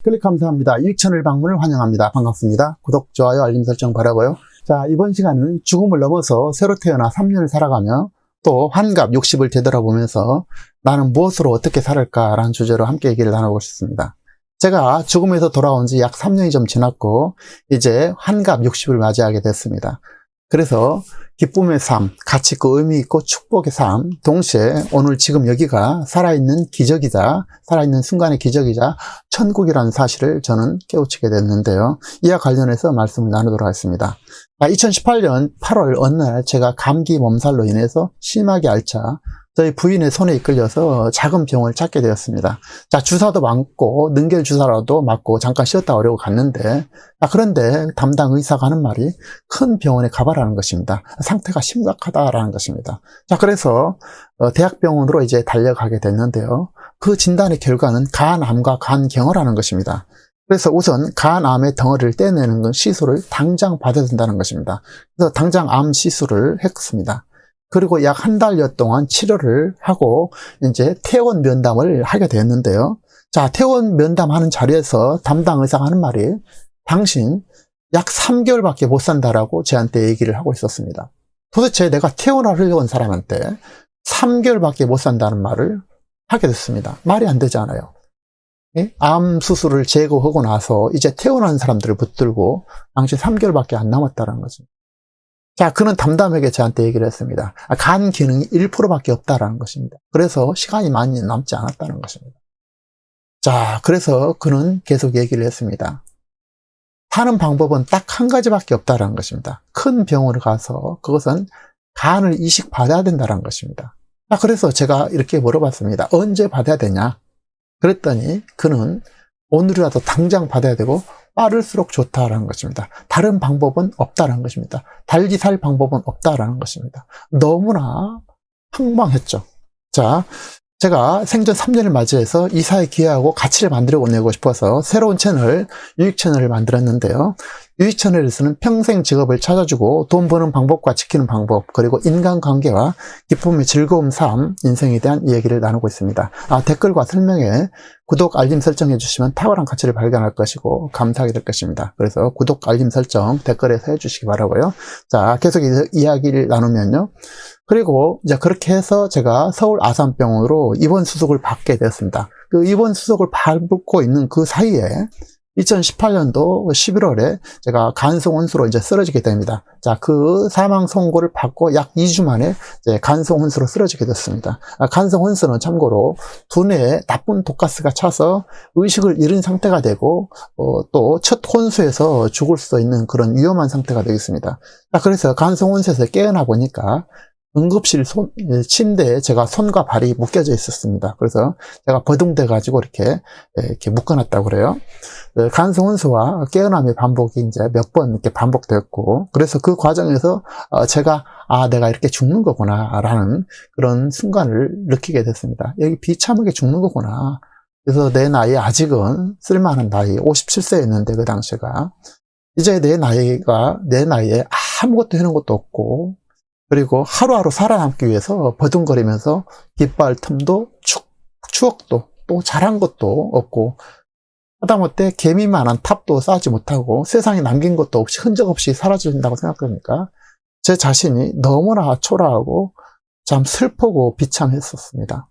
클릭 감사합니다. 유익채널 방문을 환영합니다. 반갑습니다. 구독, 좋아요, 알림 설정 바라고요. 자, 이번 시간은 죽음을 넘어서 새로 태어나 3년을 살아가며 또 환갑 60을 되돌아보면서 나는 무엇으로 어떻게 살을까라는 주제로 함께 얘기를 나눠보고 싶습니다. 제가 죽음에서 돌아온 지 약 3년이 좀 지났고 이제 환갑 60을 맞이하게 됐습니다. 그래서 기쁨의 삶, 가치 있고 의미 있고 축복의 삶, 동시에 오늘 지금 여기가 살아있는 기적이자, 살아있는 순간의 기적이자 천국이라는 사실을 저는 깨우치게 됐는데요. 이와 관련해서 말씀을 나누도록 하겠습니다. 2018년 8월 어느 날 제가 감기 몸살로 인해서 심하게 앓자 저희 부인의 손에 이끌려서 작은 병원을 찾게 되었습니다. 자, 주사도 맞고 능겔 주사라도 맞고 잠깐 쉬었다 오려고 갔는데 그런데 담당 의사가 하는 말이 큰 병원에 가봐라는 것입니다. 상태가 심각하다라는 것입니다. 자, 그래서 대학병원으로 이제 달려가게 됐는데요. 그 진단의 결과는 간암과 간경화라는 것입니다. 그래서 우선 간암의 덩어리를 떼내는 건 시술을 당장 받아야 된다는 것입니다. 그래서 당장 암 시술을 했습니다. 그리고 약 한 달여 동안 치료를 하고 이제 퇴원 면담을 하게 됐는데요. 자, 퇴원 면담하는 자리에서 담당 의사가 하는 말이 당신 약 3개월밖에 못 산다라고 저한테 얘기를 하고 있었습니다. 도대체 내가 퇴원을 하려고 온 사람한테 3개월밖에 못 산다는 말을 하게 됐습니다. 말이 안 되잖아요. 예? 암 수술을 제거하고 나서 이제 퇴원한 사람들을 붙들고 당신 3개월밖에 안 남았다는 거죠. 자, 그는 담담하게 저한테 얘기를 했습니다. 간 기능이 1%밖에 없다라는 것입니다. 그래서 시간이 많이 남지 않았다는 것입니다. 자, 그래서 그는 계속 얘기를 했습니다. 사는 방법은 딱 한 가지밖에 없다라는 것입니다. 큰 병원을 가서 그것은 간을 이식 받아야 된다는 것입니다. 자, 그래서 제가 이렇게 물어봤습니다. 언제 받아야 되냐? 그랬더니 그는 오늘이라도 당장 받아야 되고 빠를수록 좋다라는 것입니다. 다른 방법은 없다라는 것입니다. 달리 살 방법은 없다라는 것입니다. 너무나 황망했죠. 자, 제가 생전 3년을 맞이해서 이사에 기여하고 가치를 만들어내고 싶어서 새로운 채널, 유익채널을 만들었는데요. 유익채널에서는 평생 직업을 찾아주고 돈 버는 방법과 지키는 방법, 그리고 인간관계와 기쁨의 즐거운 삶, 인생에 대한 이야기를 나누고 있습니다. 댓글과 설명에 구독, 알림 설정해 주시면 탁월한 가치를 발견할 것이고 감사하게 될 것입니다. 그래서 구독, 알림 설정 댓글에서 해주시기 바라고요. 자, 계속 이야기를 나누면요. 그리고 이제 그렇게 해서 제가 서울 아산병원으로 입원 수속을 받게 되었습니다. 그 입원 수속을 받고 있는 그 사이에 2018년도 11월에 제가 간성혼수로 이제 쓰러지게 됩니다. 자, 그 사망 선고를 받고 약 2주 만에 이제 간성혼수로 쓰러지게 됐습니다. 간성혼수는 참고로 두뇌에 나쁜 독가스가 차서 의식을 잃은 상태가 되고 또 첫 혼수에서 죽을 수도 있는 그런 위험한 상태가 되겠습니다. 자, 그래서 간성혼수에서 깨어나 보니까 응급실 침대에 제가 손과 발이 묶여져 있었습니다. 그래서 제가 버둥대 가지고 이렇게 묶어놨다고 그래요. 간성혼수와 깨어남의 반복이 이제 몇 번 이렇게 반복되었고, 그래서 그 과정에서 제가 내가 이렇게 죽는 거구나 라는 그런 순간을 느끼게 됐습니다. 여기 비참하게 죽는 거구나. 그래서 내 나이 아직은 쓸만한 나이 57세였는데 그 당시가 이제 내 나이에 아무것도 해놓은 것도 없고, 그리고 하루하루 살아남기 위해서 버둥거리면서 기뻐할 틈도 추억도 또 잘한 것도 없고, 하다못해 개미만한 탑도 쌓지 못하고 세상에 남긴 것도 없이 흔적 없이 사라진다고 생각합니까? 제 자신이 너무나 초라하고 참 슬프고 비참했었습니다.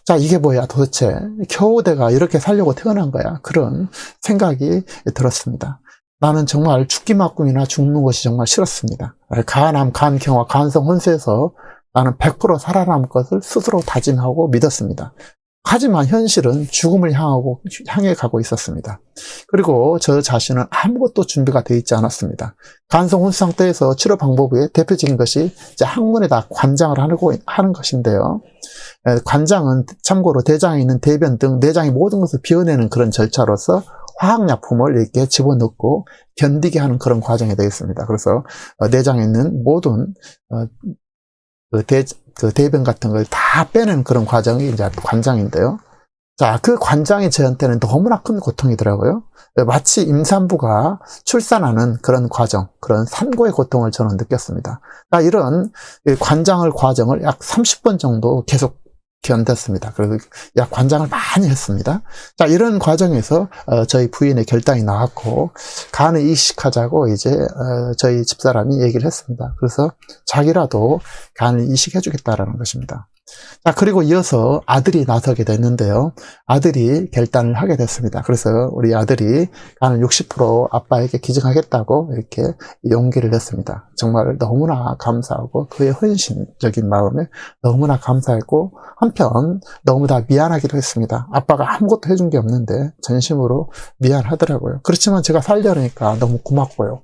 자, 이게 뭐야 도대체? 겨우 내가 이렇게 살려고 태어난 거야? 그런 생각이 들었습니다. 나는 정말 죽기만큼이나 죽는 것이 정말 싫었습니다. 간암, 간경화, 간성혼수에서 나는 100% 살아남을 것을 스스로 다짐하고 믿었습니다. 하지만 현실은 죽음을 향해 가고 있었습니다. 그리고 저 자신은 아무것도 준비가 되어 있지 않았습니다. 간성혼수 상태에서 치료 방법의 대표적인 것이 이제 항문에다 관장을 하는 것인데요. 관장은 참고로 대장에 있는 대변 등 내장의 모든 것을 비워내는 그런 절차로서 화학약품을 이렇게 집어넣고 견디게 하는 그런 과정이 되겠습니다. 그래서 내장에 있는 모든 대변 같은 걸 다 빼내는 그런 과정이 이제 관장인데요. 자, 그 관장이 저한테는 너무나 큰 고통이더라고요. 마치 임산부가 출산하는 그런 과정, 그런 산고의 고통을 저는 느꼈습니다. 이런 관장을 과정을 약 30번 정도 계속 견뎠습니다. 그래서 약 관장을 많이 했습니다. 자, 이런 과정에서 저희 부인의 결단이 나왔고 간을 이식하자고 이제 저희 집사람이 얘기를 했습니다. 그래서 자기라도 간을 이식해주겠다라는 것입니다. 자, 그리고 이어서 아들이 나서게 됐는데요. 아들이 결단을 하게 됐습니다. 그래서 우리 아들이 간을 60% 아빠에게 기증하겠다고 이렇게 용기를 냈습니다. 정말 너무나 감사하고 그의 헌신적인 마음에 너무나 감사했고 한편 너무 다 미안하기도 했습니다. 아빠가 아무것도 해준 게 없는데 전심으로 미안하더라고요. 그렇지만 제가 살려니까 너무 고맙고요.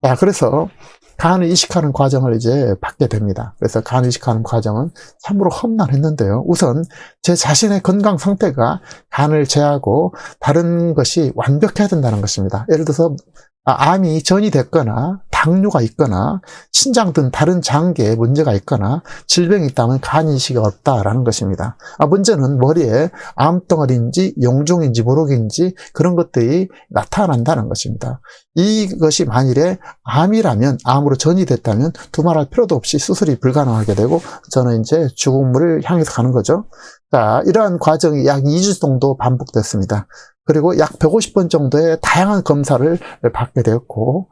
자, 그래서 간을 이식하는 과정을 이제 받게 됩니다. 그래서 간을 이식하는 과정은 참으로 험난했는데요. 우선 제 자신의 건강 상태가 간을 제하고 다른 것이 완벽해야 된다는 것입니다. 예를 들어서 암이 전이 됐거나 당뇨가 있거나 신장 등 다른 장기에 문제가 있거나 질병이 있다면 간 이식이 없다라는 것입니다. 문제는 머리에 암덩어리인지 용종인지 모록인지 그런 것들이 나타난다는 것입니다. 이것이 만일에 암이라면, 암으로 전이 됐다면 두말할 필요도 없이 수술이 불가능하게 되고 저는 이제 죽음을 향해서 가는 거죠. 자, 이러한 과정이 약 2주 정도 반복됐습니다. 그리고 약 150번 정도의 다양한 검사를 받게 되었고,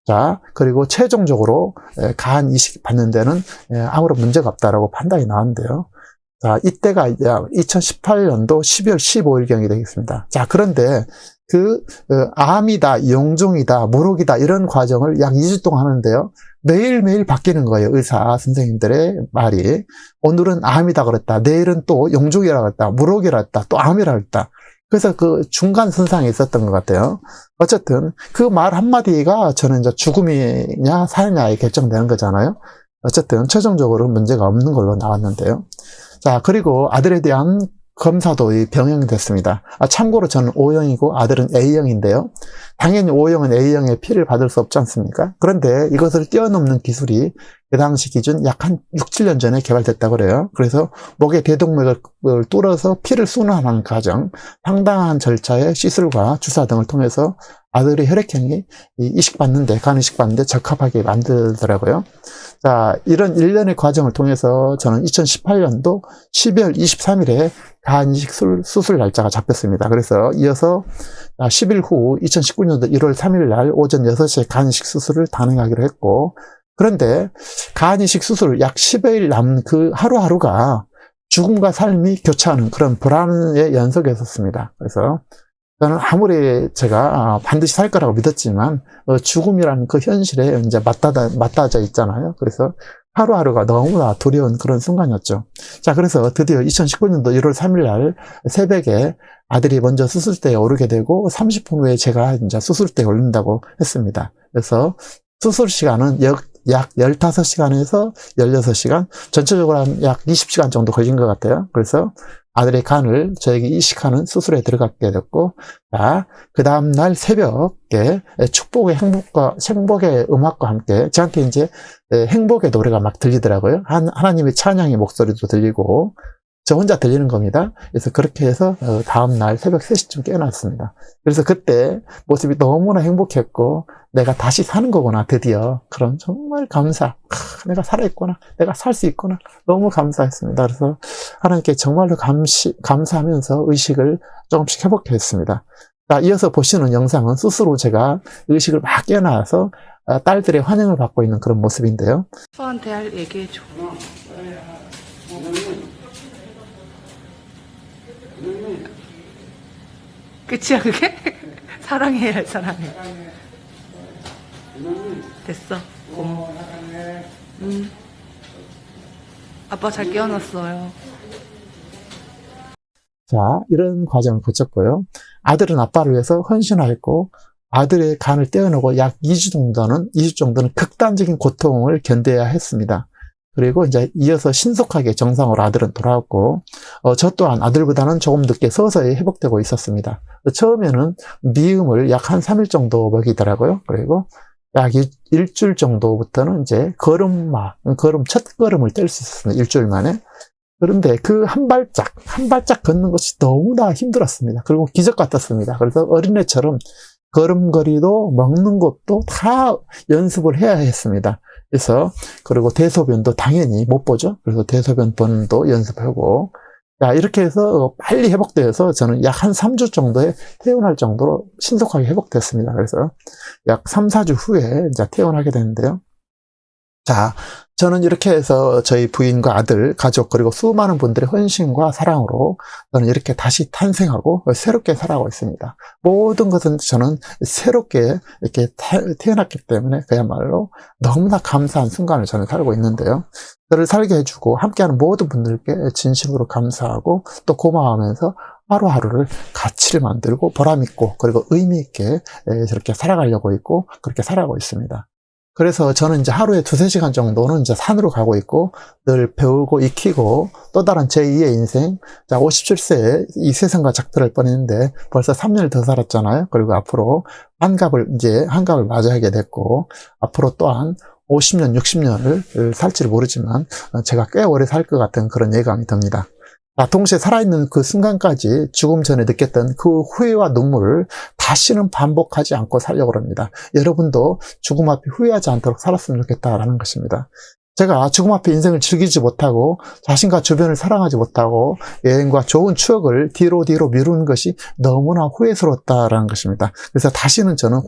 자, 그리고 최종적으로 간 이식 받는 데는 아무런 문제가 없다라고 판단이 나왔는데요. 자, 이때가 2018년도 12월 15일경이 되겠습니다. 자, 그런데 암이다, 용종이다, 모록이다 이런 과정을 약 2주 동안 하는데요. 매일매일 바뀌는 거예요. 의사 선생님들의 말이. 오늘은 암이다 그랬다. 내일은 또 용종이라 그랬다. 모록이라 했다. 또 암이라 했다. 그래서 그 중간 선상에 있었던 것 같아요. 어쨌든 그 말 한마디가 저는 이제 죽음이냐 살이냐에 결정되는 거잖아요. 어쨌든 최종적으로 문제가 없는 걸로 나왔는데요. 자, 그리고 아들에 대한 검사도 병형이 됐습니다. 참고로 저는 O형이고 아들은 A형인데요. 당연히 O형은 A형의 피를 받을 수 없지 않습니까? 그런데 이것을 뛰어넘는 기술이 그 당시 기준 약 한 6, 7년 전에 개발됐다고 그래요. 그래서 목의 대동맥을 뚫어서 피를 순환하는 과정, 상당한 절차의 시술과 주사 등을 통해서 아들의 혈액형이 이식받는데, 간 이식받는데 적합하게 만들더라고요. 자, 이런 일련의 과정을 통해서 저는 2018년도 12월 23일에 간 이식 수술 날짜가 잡혔습니다. 그래서 이어서 10일 후 2019년도 1월 3일 날 오전 6시에 간 이식 수술을 단행하기로 했고, 그런데 간 이식 수술 약 10여일 남은 그 하루하루가 죽음과 삶이 교차하는 그런 불안의 연속이었습니다. 그래서 저는 아무리 제가 반드시 살 거라고 믿었지만 죽음이라는 그 현실에 이제 맞닿아 있잖아요. 그래서 하루하루가 너무나 두려운 그런 순간이었죠. 자, 그래서 드디어 2019년도 1월 3일 날 새벽에 아들이 먼저 수술대에 오르게 되고 30분 후에 제가 이제 수술대에 오른다고 했습니다. 그래서 수술 시간은 약 15시간에서 16시간, 전체적으로 한 약 20시간 정도 걸린 것 같아요. 그래서 아들의 간을 저에게 이식하는 수술에 들어가게 됐고, 자, 그 다음날 새벽에 축복의 행복의 음악과 함께 저한테 이제 행복의 노래가 막 들리더라고요. 하나님의 찬양의 목소리도 들리고, 저 혼자 들리는 겁니다. 그래서 그렇게 해서 다음날 새벽 3시쯤 깨어났습니다. 그래서 그때 모습이 너무나 행복했고 내가 다시 사는 거구나, 드디어. 그런 정말 감사. 내가 살아있구나. 내가 살 수 있구나. 너무 감사했습니다. 그래서 하나님께 정말로 감사하면서 의식을 조금씩 회복했습니다. 자, 이어서 보시는 영상은 수술 후 제가 의식을 막 깨어나서 딸들의 환영을 받고 있는 그런 모습인데요. 저한테 할 얘기해줘. 끝이야 그게? 사랑해야 할 사랑해. 됐어. 고마워. 아빠 잘 깨어났어요. 자, 이런 과정을 거쳤고요. 아들은 아빠를 위해서 헌신하였고 아들의 간을 떼어내고 약 2주 정도는 극단적인 고통을 견뎌야 했습니다. 그리고 이제 이어서 신속하게 정상으로 아들은 돌아왔고, 저 또한 아들보다는 조금 늦게 서서히 회복되고 있었습니다. 처음에는 미음을 약 한 3일 정도 먹이더라고요. 그리고 약 일주일 정도부터는 이제 첫 걸음을 뗄 수 있었습니다. 일주일 만에. 그런데 그 한 발짝 걷는 것이 너무나 힘들었습니다. 그리고 기적 같았습니다. 그래서 어린애처럼 걸음걸이도 먹는 것도 다 연습을 해야 했습니다. 그래서 그리고 대소변도 당연히 못 보죠. 그래서 대소변 번도 연습하고 자, 이렇게 해서 빨리 회복되어서 저는 약 한 3주 정도에 퇴원할 정도로 신속하게 회복됐습니다. 그래서 약 3, 4주 후에 이제 퇴원하게 되는데요. 자, 저는 이렇게 해서 저희 부인과 아들, 가족, 그리고 수많은 분들의 헌신과 사랑으로 저는 이렇게 다시 탄생하고 새롭게 살아가고 있습니다. 모든 것은 저는 새롭게 이렇게 태어났기 때문에 그야말로 너무나 감사한 순간을 저는 살고 있는데요. 저를 살게 해주고 함께하는 모든 분들께 진심으로 감사하고 또 고마워하면서 하루하루를 가치를 만들고 보람있고 그리고 의미있게 저렇게 살아가려고 있고 그렇게 살아가고 있습니다. 그래서 저는 이제 하루에 2-3시간 정도는 이제 산으로 가고 있고 늘 배우고 익히고 또 다른 제2의 인생. 자, 57세에 이 세상과 작별할 뻔했는데 벌써 3년을 더 살았잖아요. 그리고 앞으로 한갑을 맞이하게 됐고 앞으로 또한 50년, 60년을 살지를 모르지만 제가 꽤 오래 살 것 같은 그런 예감이 듭니다. 동시에 살아있는 그 순간까지 죽음 전에 느꼈던 그 후회와 눈물을 다시는 반복하지 않고 살려고 합니다. 여러분도 죽음 앞에 후회하지 않도록 살았으면 좋겠다라는 것입니다. 제가 죽음 앞에 인생을 즐기지 못하고 자신과 주변을 사랑하지 못하고 여행과 좋은 추억을 뒤로 미루는 것이 너무나 후회스러웠다라는 것입니다. 그래서 다시는 저는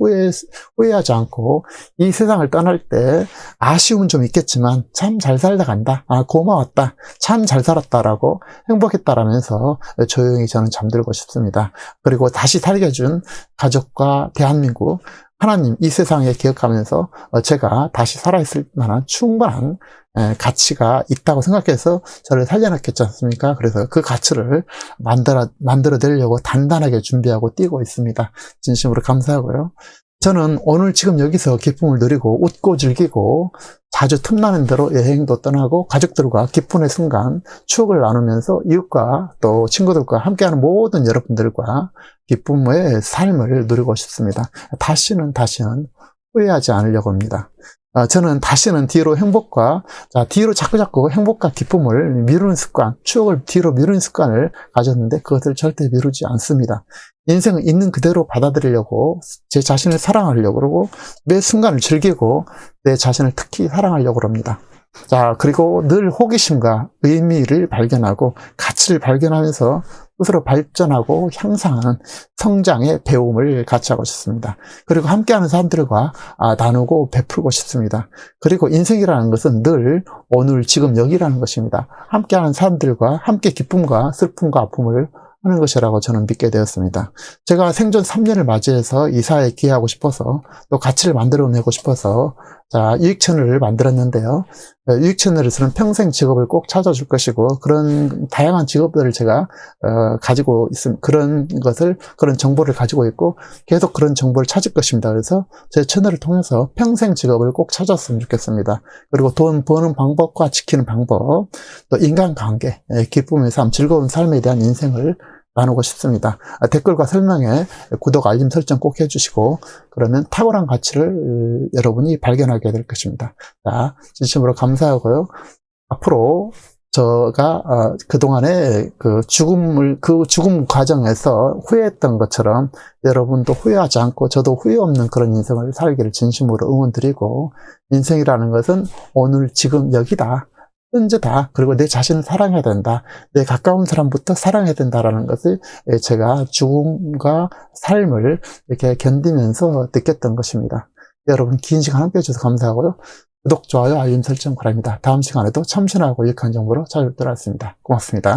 후회하지 않고 이 세상을 떠날 때 아쉬움은 좀 있겠지만 참 잘 살다 간다. 고마웠다. 참 잘 살았다라고 행복했다라면서 조용히 저는 잠들고 싶습니다. 그리고 다시 살게 해준 가족과 대한민국 하나님 이 세상에 기억하면서 제가 다시 살아있을 만한 충분한 가치가 있다고 생각해서 저를 살려놨겠지 않습니까? 그래서 그 가치를 만들어내려고 단단하게 준비하고 뛰고 있습니다. 진심으로 감사하고요. 저는 오늘 지금 여기서 기쁨을 누리고 웃고 즐기고 자주 틈나는 대로 여행도 떠나고 가족들과 기쁨의 순간 추억을 나누면서 이웃과 또 친구들과 함께하는 모든 여러분들과 기쁨의 삶을 누리고 싶습니다. 다시는 후회하지 않으려고 합니다. 저는 다시는 뒤로 자꾸 행복과 기쁨을 미루는 습관, 추억을 뒤로 미루는 습관을 가졌는데 그것을 절대 미루지 않습니다. 인생은 있는 그대로 받아들이려고 제 자신을 사랑하려고 그러고 매 순간을 즐기고 내 자신을 특히 사랑하려고 합니다. 자, 그리고 늘 호기심과 의미를 발견하고 가치를 발견하면서 스스로 발전하고 향상하는 성장의 배움을 같이 하고 싶습니다. 그리고 함께하는 사람들과 나누고 베풀고 싶습니다. 그리고 인생이라는 것은 늘 오늘 지금 여기라는 것입니다. 함께하는 사람들과 함께 기쁨과 슬픔과 아픔을 하는 것이라고 저는 믿게 되었습니다. 제가 생존 3년을 맞이해서 이 사회에 기여하고 싶어서 또 가치를 만들어내고 싶어서 유익채널을 만들었는데요. 유익채널에서는 평생 직업을 꼭 찾아줄 것이고 그런 다양한 직업들을 제가 가지고 있습니다. 그런 정보를 가지고 있고 계속 그런 정보를 찾을 것입니다. 그래서 제 채널을 통해서 평생 직업을 꼭 찾았으면 좋겠습니다. 그리고 돈 버는 방법과 지키는 방법, 또 인간관계, 기쁨의 삶, 즐거운 삶에 대한 인생을 나누고 싶습니다. 댓글과 설명에 구독, 알림 설정 꼭 해주시고 그러면 탁월한 가치를 여러분이 발견하게 될 것입니다. 자, 진심으로 감사하고요. 앞으로 제가 그동안에 그 죽음 과정에서 후회했던 것처럼 여러분도 후회하지 않고 저도 후회 없는 그런 인생을 살기를 진심으로 응원드리고 인생이라는 것은 오늘 지금 여기다. 현재다. 그리고 내 자신을 사랑해야 된다. 내 가까운 사람부터 사랑해야 된다라는 것을 제가 죽음과 삶을 이렇게 견디면서 느꼈던 것입니다. 여러분 긴 시간 함께 해주셔서 감사하고요. 구독, 좋아요, 알림 설정 바랍니다. 다음 시간에도 참신하고 유익한 정보로 찾아뵙도록 하겠습니다. 고맙습니다.